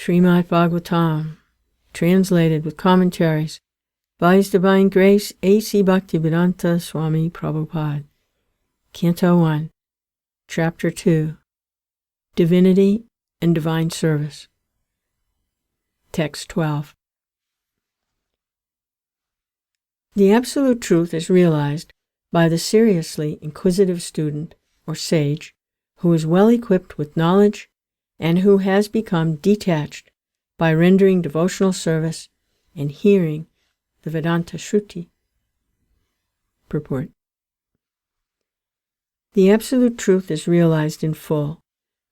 Srimad Bhagavatam, translated with commentaries by His Divine Grace A.C. Bhaktivedanta Swami Prabhupada. Canto 1, Chapter 2, Divinity and Divine Service. Text 12. The Absolute Truth is realized by the seriously inquisitive student or sage who is well equipped with knowledge and who has become detached by rendering devotional service and hearing the Vedanta Shruti. Purport. The Absolute Truth is realized in full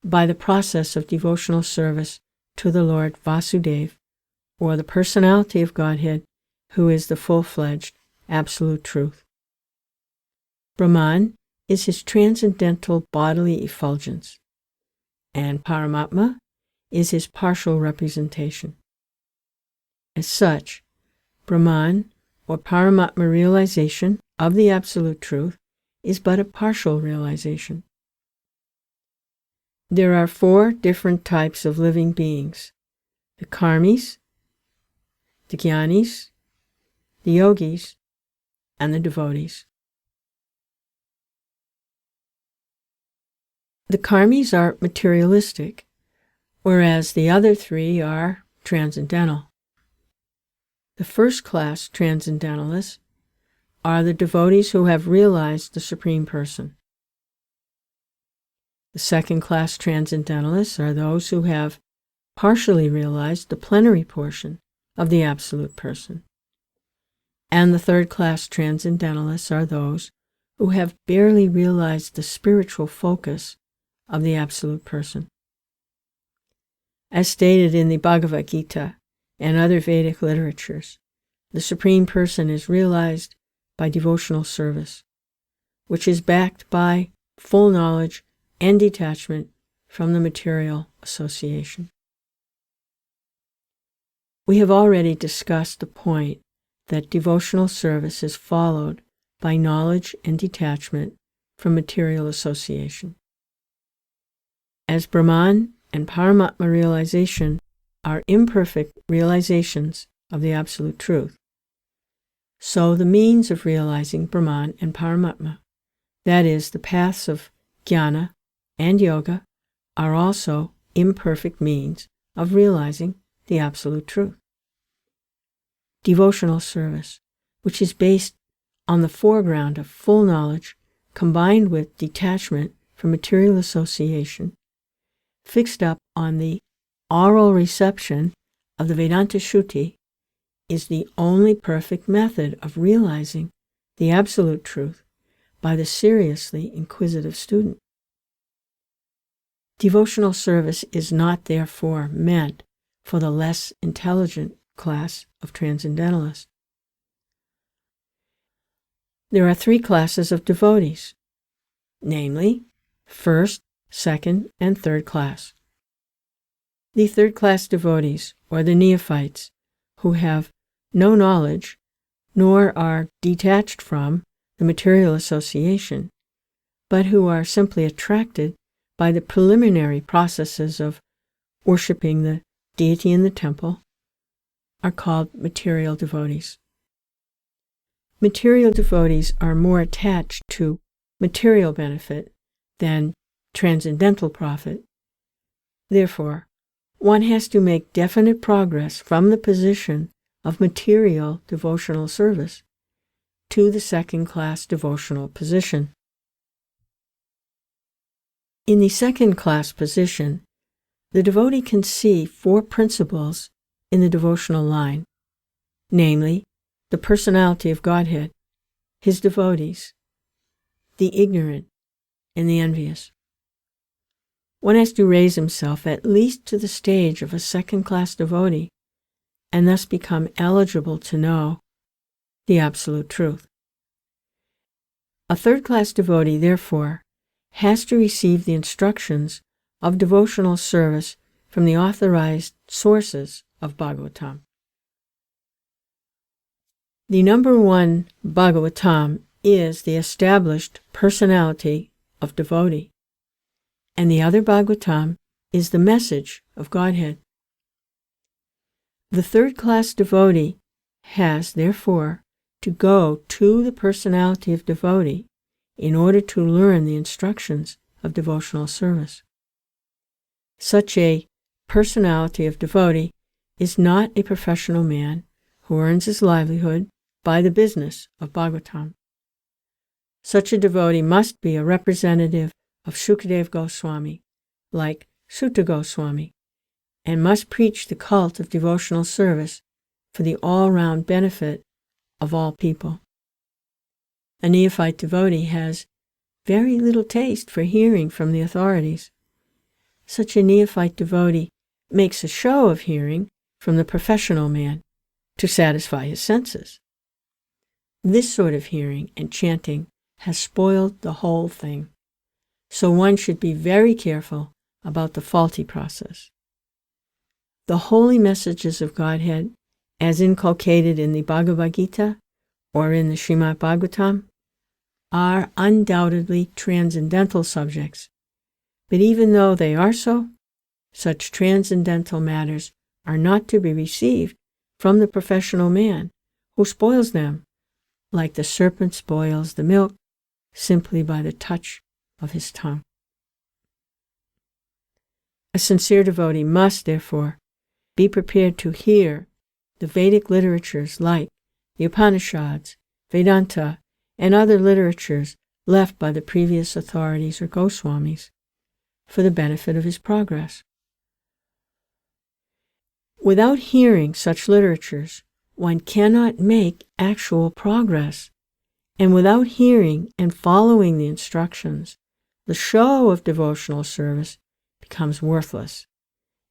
by the process of devotional service to the Lord Vasudeva, or the Personality of Godhead, who is the full-fledged Absolute Truth. Brahman is his transcendental bodily effulgence, and Paramatma is his partial representation. As such, Brahman, or Paramatma realization of the Absolute Truth, is but a partial realization. There are 4 different types of living beings: the karmis, the jnanis, the yogis, and the devotees. The karmis are materialistic, whereas the other 3 are transcendental. The first-class transcendentalists are the devotees who have realized the Supreme Person. The second-class transcendentalists are those who have partially realized the plenary portion of the Absolute Person. And the third-class transcendentalists are those who have barely realized the spiritual focus of the Absolute Person. As stated in the Bhagavad Gita and other Vedic literatures, the Supreme Person is realized by devotional service, which is backed by full knowledge and detachment from the material association. We have already discussed the point that devotional service is followed by knowledge and detachment from material association. As Brahman and Paramatma realization are imperfect realizations of the Absolute Truth, so the means of realizing Brahman and Paramatma, that is, the paths of jnana and yoga, are also imperfect means of realizing the Absolute Truth. Devotional service, which is based on the foreground of full knowledge combined with detachment from material association, fixed up on the oral reception of the Vedanta Shruti, is the only perfect method of realizing the Absolute Truth by the seriously inquisitive student. Devotional service is not therefore meant for the less intelligent class of transcendentalists. There are 3 classes of devotees, namely, first, second, and third class. The third-class devotees, or the neophytes, who have no knowledge, nor are detached from the material association, but who are simply attracted by the preliminary processes of worshipping the deity in the temple, are called material devotees. Material devotees are more attached to material benefit than transcendental profit. Therefore, one has to make definite progress from the position of material devotional service to the second-class devotional position. In the second-class position, the devotee can see 4 principles in the devotional line, namely, the Personality of Godhead, His devotees, the ignorant, and the envious. One has to raise himself at least to the stage of a second-class devotee and thus become eligible to know the Absolute Truth. A third-class devotee, therefore, has to receive the instructions of devotional service from the authorized sources of Bhagavatam. The number 1 Bhagavatam is the established personality of devotee, and the other Bhagavatam is the message of Godhead. The third-class devotee has, therefore, to go to the personality of devotee in order to learn the instructions of devotional service. Such a personality of devotee is not a professional man who earns his livelihood by the business of Bhagavatam. Such a devotee must be a representative of Shukadev Goswami, like Sutta Goswami, and must preach the cult of devotional service for the all-round benefit of all people. A neophyte devotee has very little taste for hearing from the authorities. Such a neophyte devotee makes a show of hearing from the professional man to satisfy his senses. This sort of hearing and chanting has spoiled the whole thing, so one should be very careful about the faulty process. The holy messages of Godhead, as inculcated in the Bhagavad Gita or in the Srimad Bhagavatam, are undoubtedly transcendental subjects, but even though they are so, such transcendental matters are not to be received from the professional man who spoils them, like the serpent spoils the milk simply by the touch of his tongue. A sincere devotee must, therefore, be prepared to hear the Vedic literatures like the Upanishads, Vedanta, and other literatures left by the previous authorities or Goswamis for the benefit of his progress. Without hearing such literatures, one cannot make actual progress, and without hearing and following the instructions, the show of devotional service becomes worthless,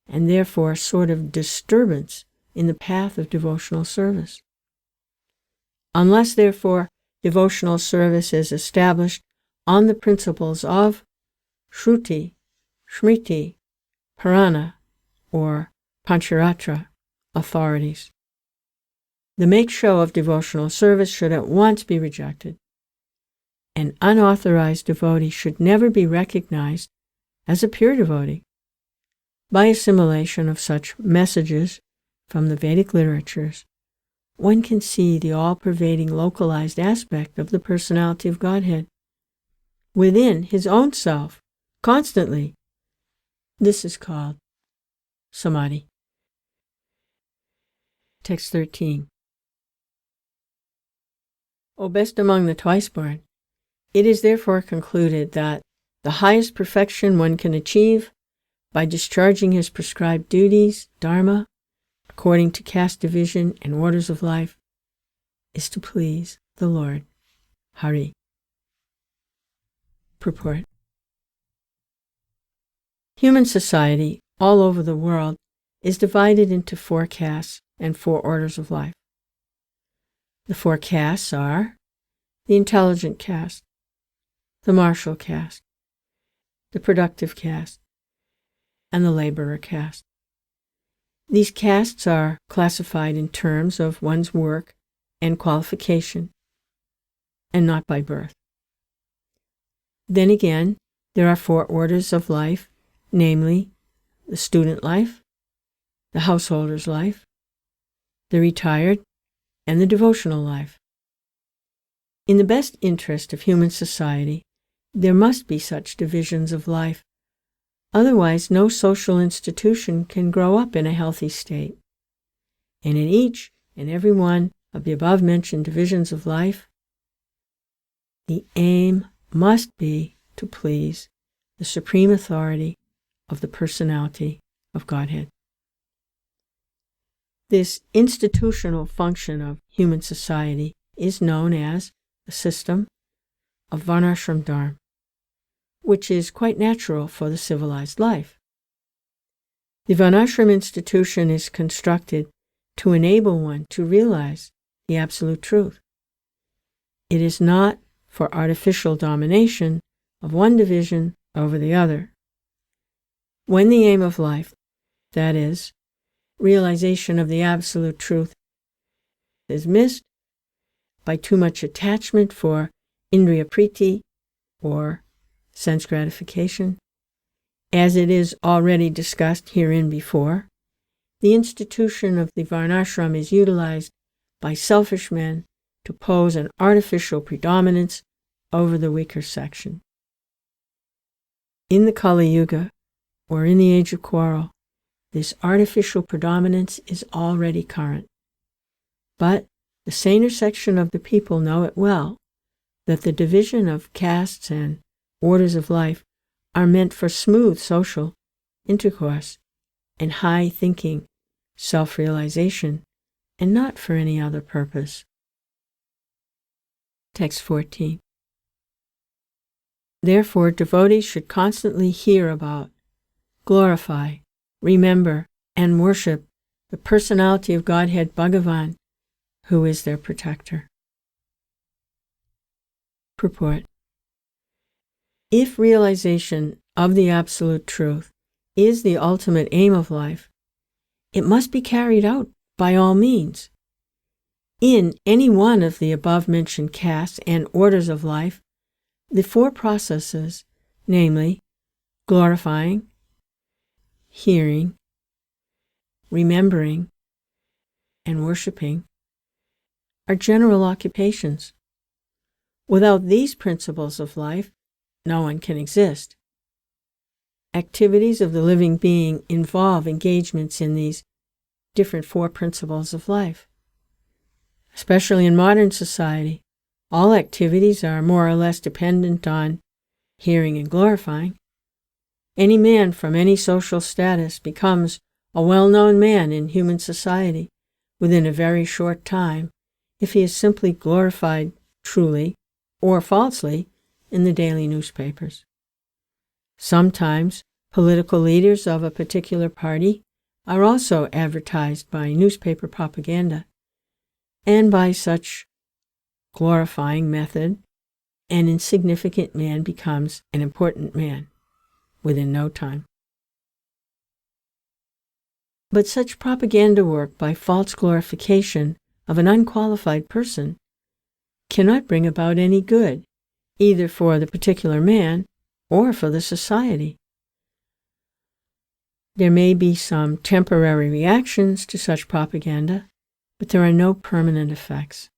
and therefore a sort of disturbance in the path of devotional service. Unless, therefore, devotional service is established on the principles of Shruti, Smriti, Purana, or Pancharatra authorities, the make-show of devotional service should at once be rejected. An unauthorized devotee should never be recognized as a pure devotee. By assimilation of such messages from the Vedic literatures, one can see the all-pervading localized aspect of the personality of Godhead within his own self, constantly. This is called Samadhi. Text 13. O best among the twice-born, it is therefore concluded that the highest perfection one can achieve by discharging his prescribed duties, dharma, according to caste division and orders of life, is to please the Lord, Hari. Purport. Human society all over the world is divided into 4 castes and 4 orders of life. The 4 castes are the intelligent caste, the martial caste, the productive caste, and the laborer caste. These castes are classified in terms of one's work and qualification, and not by birth. Then again, there are 4 orders of life, namely the student life, the householder's life, the retired, and the devotional life. In the best interest of human society, there must be such divisions of life. Otherwise, no social institution can grow up in a healthy state. And in each and every one of the above-mentioned divisions of life, the aim must be to please the supreme authority of the personality of Godhead. This institutional function of human society is known as the System of Varnasrama-Dharma, which is quite natural for the civilized life. The Varnashram institution is constructed to enable one to realize the absolute truth. It is not for artificial domination of one division over the other. When the aim of life, that is, realization of the absolute truth, is missed by too much attachment for indriya priti, or sense gratification, as it is already discussed herein before, the institution of the Varnashram is utilized by selfish men to pose an artificial predominance over the weaker section. In the Kali Yuga, or in the age of quarrel, this artificial predominance is already current. But the saner section of the people know it well, that the division of castes and orders of life are meant for smooth social intercourse and high thinking, self-realization, and not for any other purpose. Text 14. Therefore, devotees should constantly hear about, glorify, remember, and worship the Personality of Godhead Bhagavan, who is their protector. Purport. If realization of the Absolute Truth is the ultimate aim of life, it must be carried out by all means. In any one of the above-mentioned castes and orders of life, the four processes, namely, glorifying, hearing, remembering, and worshiping, are general occupations. Without these principles of life, no one can exist. Activities of the living being involve engagements in these different four principles of life. Especially in modern society, all activities are more or less dependent on hearing and glorifying. Any man from any social status becomes a well-known man in human society within a very short time if he is simply glorified truly or falsely in the daily newspapers. Sometimes political leaders of a particular party are also advertised by newspaper propaganda, and by such glorifying method, an insignificant man becomes an important man within no time. But such propaganda work by false glorification of an unqualified person cannot bring about any good, either for the particular man or for the society. There may be some temporary reactions to such propaganda, but there are no permanent effects.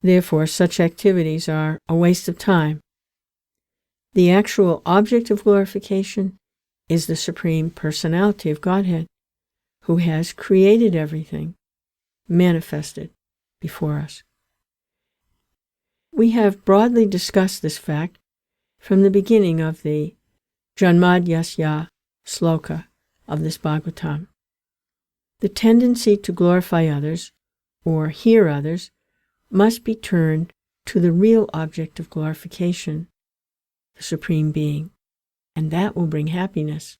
Therefore, such activities are a waste of time. The actual object of glorification is the Supreme Personality of Godhead, who has created everything, manifested before us. We have broadly discussed this fact from the beginning of the Janmadyasya sloka of this Bhagavatam. The tendency to glorify others, or hear others, must be turned to the real object of glorification, the Supreme Being, and that will bring happiness.